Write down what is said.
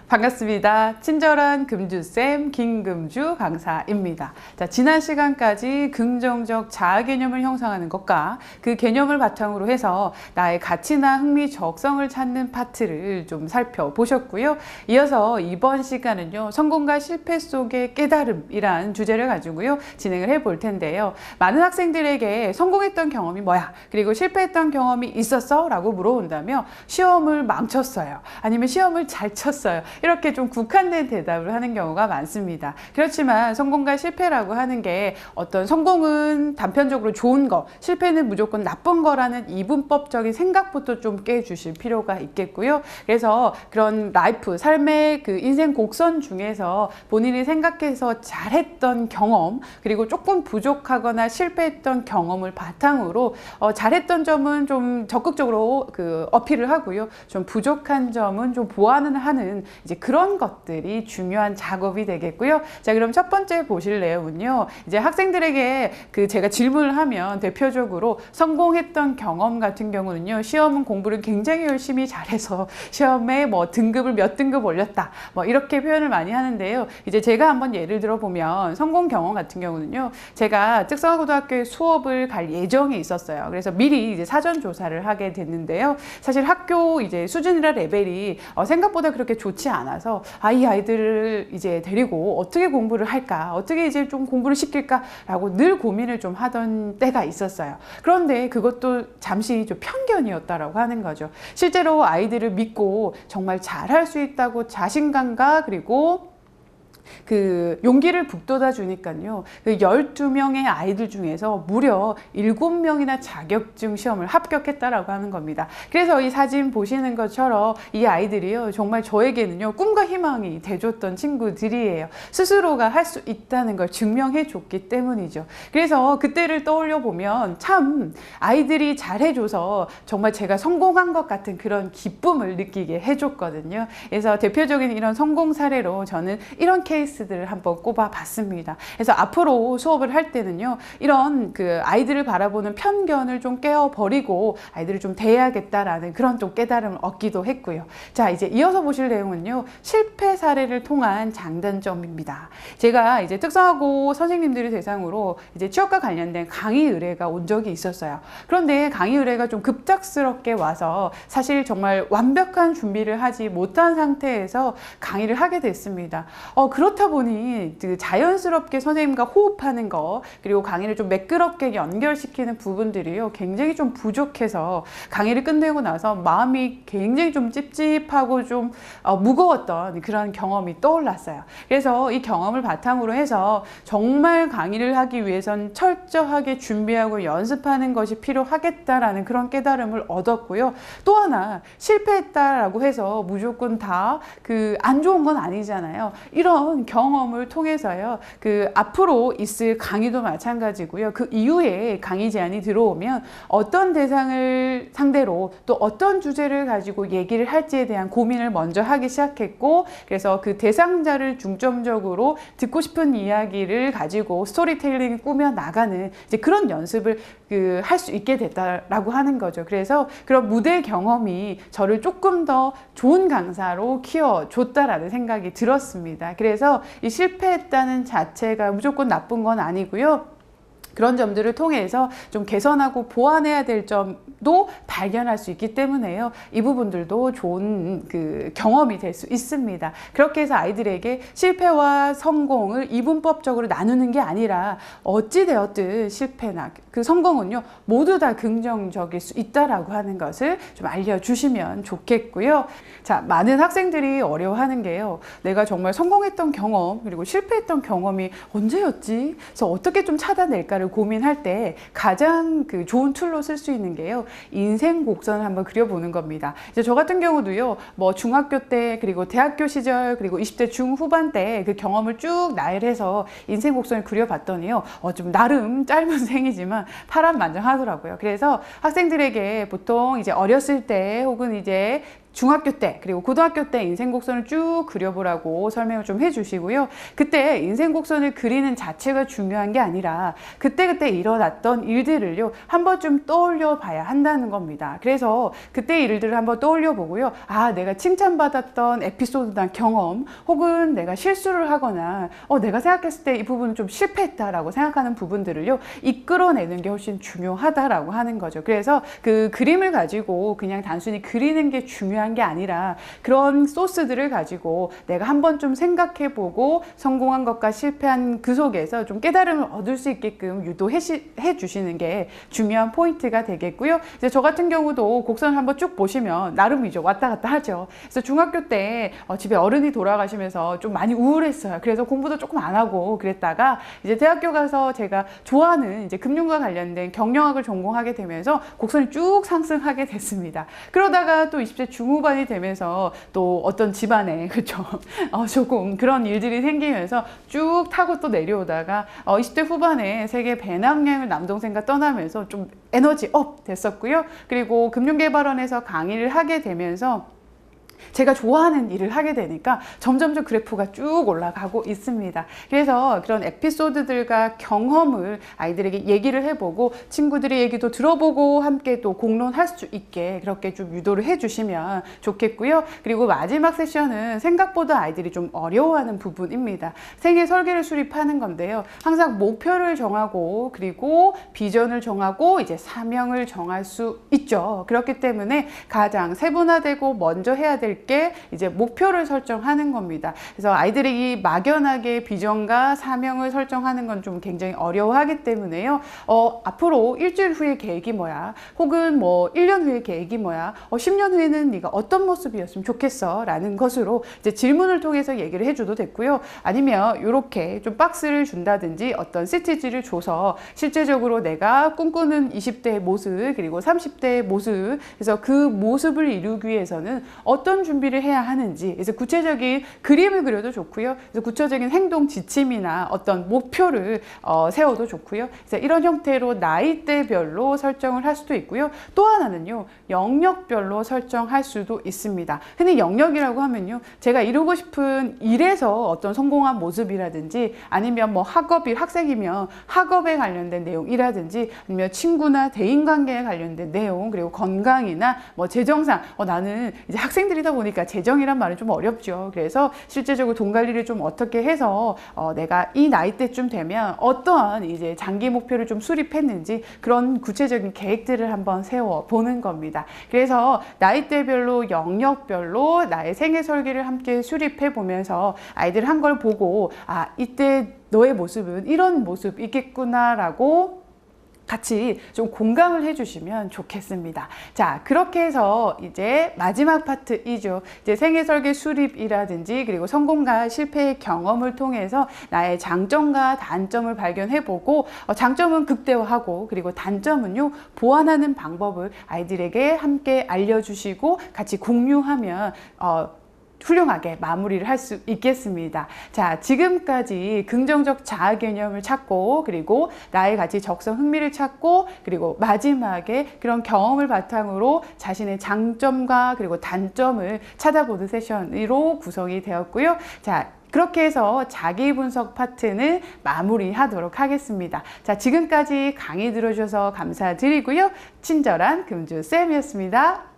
반갑습니다. 친절한 금주쌤 김금주 강사입니다. 자, 지난 시간까지 긍정적 자아 개념을 형성하는 것과 그 개념을 바탕으로 해서 나의 가치나 흥미, 적성을 찾는 파트를 좀 살펴보셨고요. 이어서 이번 시간은요, 성공과 실패 속의 깨달음이란 주제를 가지고요, 진행을 해볼 텐데요. 많은 학생들에게 성공했던 경험이 뭐야? 그리고 실패했던 경험이 있었어? 라고 물어본다면 시험을 망쳤어요. 아니면 시험을 잘 쳤어요. 이렇게 좀 국한된 대답을 하는 경우가 많습니다. 그렇지만 성공과 실패라고 하는 게 어떤 성공은 단편적으로 좋은 거, 실패는 무조건 나쁜 거라는 이분법적인 생각부터 좀 깨주실 필요가 있겠고요. 그래서 그런 라이프, 삶의 그 인생 곡선 중에서 본인이 생각해서 잘했던 경험, 그리고 조금 부족하거나 실패했던 경험을 바탕으로 잘했던 점은 좀 적극적으로 어필을 하고요. 좀 부족한 점은 좀 보완을 하는 이제 그런 것들이 중요한 작업이 되겠고요. 자, 그럼 첫 번째 보실 내용은요. 이제 학생들에게 제가 질문을 하면 대표적으로 성공했던 경험 같은 경우는요. 시험은 공부를 굉장히 열심히 잘해서 시험에 뭐 등급을 몇 등급 올렸다. 뭐 이렇게 표현을 많이 하는데요. 이제 제가 한번 예를 들어 보면 성공 경험 같은 경우는요. 제가 특성화고등학교에 수업을 갈 예정이 있었어요. 그래서 미리 이제 사전 조사를 하게 됐는데요. 사실 학교 이제 수준이나 레벨이 생각보다 그렇게 좋지 않아서 이 아이들을 이제 데리고 어떻게 공부를 할까, 어떻게 이제 좀 공부를 시킬까라고 늘 고민을 좀 하던 때가 있었어요. 그런데 그것도 잠시 좀 편견이었다라고 하는 거죠. 실제로 아이들을 믿고 정말 잘할 수 있다고 자신감과 그리고 용기를 북돋아 주니까요. 12명의 아이들 중에서 무려 7명이나 자격증 시험을 합격했다라고 하는 겁니다. 그래서 이 사진 보시는 것처럼 이 아이들이요. 정말 저에게는요. 꿈과 희망이 돼줬던 친구들이에요. 스스로가 할 수 있다는 걸 증명해 줬기 때문이죠. 그래서 그때를 떠올려 보면 참 아이들이 잘해줘서 정말 제가 성공한 것 같은 그런 기쁨을 느끼게 해줬거든요. 그래서 대표적인 이런 성공 사례로 저는 이런 케이스들을 한번 꼽아 봤습니다. 그래서 앞으로 수업을 할 때는요, 이런 아이들을 바라보는 편견을 좀 깨어버리고 아이들을 좀 대해야겠다라는 그런 또 깨달음을 얻기도 했고요. 자, 이제 이어서 보실 내용은요, 실패 사례를 통한 장단점입니다. 제가 이제 특성화고 선생님들을 대상으로 이제 취업과 관련된 강의 의뢰가 온 적이 있었어요. 그런데 강의 의뢰가 좀 급작스럽게 와서 사실 정말 완벽한 준비를 하지 못한 상태에서 강의를 하게 됐습니다. 그렇다 보니 자연스럽게 선생님과 호흡하는 거, 그리고 강의를 좀 매끄럽게 연결시키는 부분들이요, 굉장히 좀 부족해서 강의를 끝내고 나서 마음이 굉장히 좀 찝찝하고 좀 무거웠던 그런 경험이 떠올랐어요. 그래서 이 경험을 바탕으로 해서 정말 강의를 하기 위해선 철저하게 준비하고 연습하는 것이 필요하겠다라는 그런 깨달음을 얻었고요. 또 하나, 실패했다라고 해서 무조건 다 안 좋은 건 아니잖아요. 이런 경험을 통해서요, 앞으로 있을 강의도 마찬가지고요. 그 이후에 강의 제안이 들어오면 어떤 대상을 상대로 또 어떤 주제를 가지고 얘기를 할지에 대한 고민을 먼저 하기 시작했고, 그래서 그 대상자를 중점적으로 듣고 싶은 이야기를 가지고 스토리텔링을 꾸며 나가는 이제 그런 연습을 할 수 있게 됐다라고 하는 거죠. 그래서 그런 무대 경험이 저를 조금 더 좋은 강사로 키워줬다라는 생각이 들었습니다. 그래서 이 실패했다는 자체가 무조건 나쁜 건 아니고요. 그런 점들을 통해서 좀 개선하고 보완해야 될 점도 발견할 수 있기 때문에요. 이 부분들도 좋은 경험이 될 수 있습니다. 그렇게 해서 아이들에게 실패와 성공을 이분법적으로 나누는 게 아니라 어찌되었든 실패나 성공은요, 모두 다 긍정적일 수 있다라고 하는 것을 좀 알려주시면 좋겠고요. 자, 많은 학생들이 어려워하는 게요, 내가 정말 성공했던 경험 그리고 실패했던 경험이 언제였지? 그래서 어떻게 좀 찾아낼까를 고민할 때 가장 좋은 툴로 쓸 수 있는 게요, 인생 곡선을 한번 그려보는 겁니다. 이제 저 같은 경우도요, 뭐 중학교 때 그리고 대학교 시절 그리고 20대 중후반 때 그 경험을 쭉 나열해서 인생 곡선을 그려봤더니요, 좀 나름 짧은 생이지만 파란만장하더라고요. 그래서 학생들에게 보통 이제 어렸을 때 혹은 이제 중학교 때 그리고 고등학교 때 인생 곡선을 쭉 그려보라고 설명을 좀 해주시고요. 그때 인생 곡선을 그리는 자체가 중요한 게 아니라 그때그때 일어났던 일들을요 한 번쯤 떠올려 봐야 한다는 겁니다. 그래서 그때 일들을 한번 떠올려 보고요. 아, 내가 칭찬받았던 에피소드나 경험, 혹은 내가 실수를 하거나 내가 생각했을 때 이 부분은 좀 실패했다라고 생각하는 부분들을요 이끌어내는 게 훨씬 중요하다라고 하는 거죠. 그래서 그 그림을 가지고 그냥 단순히 그리는 게 중요한 게 아니라 그런 소스들을 가지고 내가 한번 좀 생각해 보고 성공한 것과 실패한 그 속에서 좀 깨달음을 얻을 수 있게끔 유도해 주시는 게 중요한 포인트가 되겠고요. 이제 저 같은 경우도 곡선을 한번 쭉 보시면 나름이죠. 왔다 갔다 하죠. 그래서 중학교 때 집에 어른이 돌아가시면서 좀 많이 우울했어요. 그래서 공부도 조금 안 하고 그랬다가 이제 대학교 가서 제가 좋아하는 이제 금융과 관련된 경영학을 전공하게 되면서 곡선이 쭉 상승하게 됐습니다. 그러다가 또 20대 중후반이 되면서 또 어떤 집안에 그렇죠 조금 그런 일들이 생기면서 쭉 타고 또 내려오다가 20대 후반에 세계 배낭여행을 남동생과 떠나면서 좀 에너지 업 됐었고요. 그리고 금융개발원에서 강의를 하게 되면서 제가 좋아하는 일을 하게 되니까 점점점 그래프가 쭉 올라가고 있습니다. 그래서 그런 에피소드들과 경험을 아이들에게 얘기를 해보고 친구들의 얘기도 들어보고 함께 또 공론할 수 있게 그렇게 좀 유도를 해주시면 좋겠고요. 그리고 마지막 세션은 생각보다 아이들이 좀 어려워하는 부분입니다. 생애 설계를 수립하는 건데요. 항상 목표를 정하고 그리고 비전을 정하고 이제 사명을 정할 수 있죠. 그렇기 때문에 가장 세분화되고 먼저 해야 될 게 이제 목표를 설정하는 겁니다. 그래서 아이들이 막연하게 비전과 사명을 설정하는 건 좀 굉장히 어려워하기 때문에요. 앞으로 일주일 후의 계획이 뭐야? 혹은 뭐 1년 후의 계획이 뭐야? 10년 후에는 네가 어떤 모습이었으면 좋겠어? 라는 것으로 이제 질문을 통해서 얘기를 해줘도 됐고요. 아니면 이렇게 좀 박스를 준다든지 어떤 시티지를 줘서 실제적으로 내가 꿈꾸는 20대의 모습 그리고 30대의 모습 그래서 그 모습을 이루기 위해서는 어떤 준비를 해야 하는지 그래서 구체적인 그림을 그려도 좋고요. 그래서 구체적인 행동 지침이나 어떤 목표를 세워도 좋고요. 그래서 이런 형태로 나이대별로 설정을 할 수도 있고요. 또 하나는요. 영역별로 설정할 수도 있습니다. 근데 영역이라고 하면요. 제가 이루고 싶은 일에서 어떤 성공한 모습이라든지 아니면 뭐 학생이면 학업에 관련된 내용이라든지 아니면 친구나 대인관계에 관련된 내용 그리고 건강이나 뭐 재정상 나는 이제 학생들이다 보니까 재정이란 말은 좀 어렵죠. 그래서 실제적으로 돈 관리를 좀 어떻게 해서 내가 이 나이대쯤 되면 어떠한 이제 장기 목표를 좀 수립했는지 그런 구체적인 계획들을 한번 세워 보는 겁니다. 그래서 나이대별로 영역별로 나의 생애 설계를 함께 수립해 보면서 아이들 한 걸 보고 이때 너의 모습은 이런 모습 있겠구나라고 같이 좀 공감을 해주시면 좋겠습니다. 자, 그렇게 해서 이제 마지막 파트이죠. 이제 생애 설계 수립이라든지 그리고 성공과 실패의 경험을 통해서 나의 장점과 단점을 발견해보고 장점은 극대화하고 그리고 단점은요 보완하는 방법을 아이들에게 함께 알려주시고 같이 공유하면 훌륭하게 마무리를 할 수 있겠습니다. 자, 지금까지 긍정적 자아 개념을 찾고 그리고 나의 가치, 적성, 흥미를 찾고 그리고 마지막에 그런 경험을 바탕으로 자신의 장점과 그리고 단점을 찾아보는 세션으로 구성이 되었고요. 자, 그렇게 해서 자기 분석 파트는 마무리하도록 하겠습니다. 자, 지금까지 강의 들어주셔서 감사드리고요. 친절한 금주쌤이었습니다.